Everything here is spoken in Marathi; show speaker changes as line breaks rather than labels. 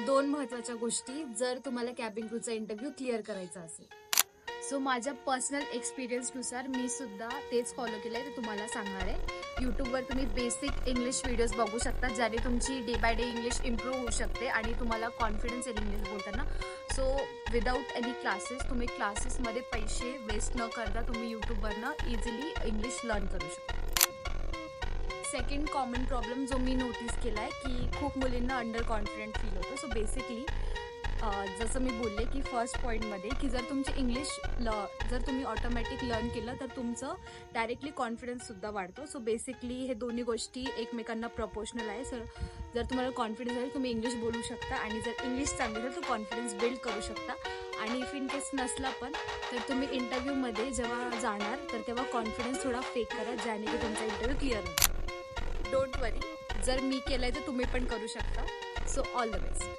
2 महत्त्वाच्या गोष्टी जर तुम्हाला कॅबिन क्रूचा इंटरव्ह्यू क्लिअर करायचा असेल. सो माझ्या पर्सनल एक्सपिरियन्सनुसार मी सुद्धा तेच फॉलो केलं आहे, ते तुम्हाला सांगणार आहे. यूट्यूबवर तुम्ही बेसिक इंग्लिश व्हिडिओज बघू शकता, ज्याने तुमची day by day English improve होऊ शकते आणि तुम्हाला कॉन्फिडन्स येईल इंग्लिश बोलताना. सो विदाऊट एनी क्लासेस, तुम्ही क्लासेसमध्ये पैसे वेस्ट न करता तुम्ही यूट्यूबवरनं इझिली इंग्लिश लर्न करू शकता. सेकंड कॉमन प्रॉब्लेम जो मी नोटीस केला आहे की खूप मुलींना अंडर कॉन्फिडंट फील होतं. सो बेसिकली जसं मी बोलले की फर्स्ट पॉईंटमध्ये की जर तुमचे इंग्लिश जर तुम्ही ऑटोमॅटिक लर्न केलं तर तुमचं डायरेक्टली कॉन्फिडन्ससुद्धा वाढतो. सो बेसिकली हे दोन्ही गोष्टी एकमेकांना प्रपोर्शनल आहे. सर जर तुम्हाला कॉन्फिडन्स आहे तुम्ही इंग्लिश बोलू शकता आणि जर इंग्लिश चांगली तर कॉन्फिडन्स बिल्ड करू शकता. आणि इफ इन केस नसला पण तर तुम्ही इंटरव्ह्यूमध्ये जेव्हा जाणार तर तेव्हा कॉन्फिडन्स थोडा फेक करा, ज्याने की तुमचा इंटरव्ह्यू क्लिअर होतो. डोंट वरी, जर मी केलं आहे तर तुम्ही पण करू शकता. So all the best.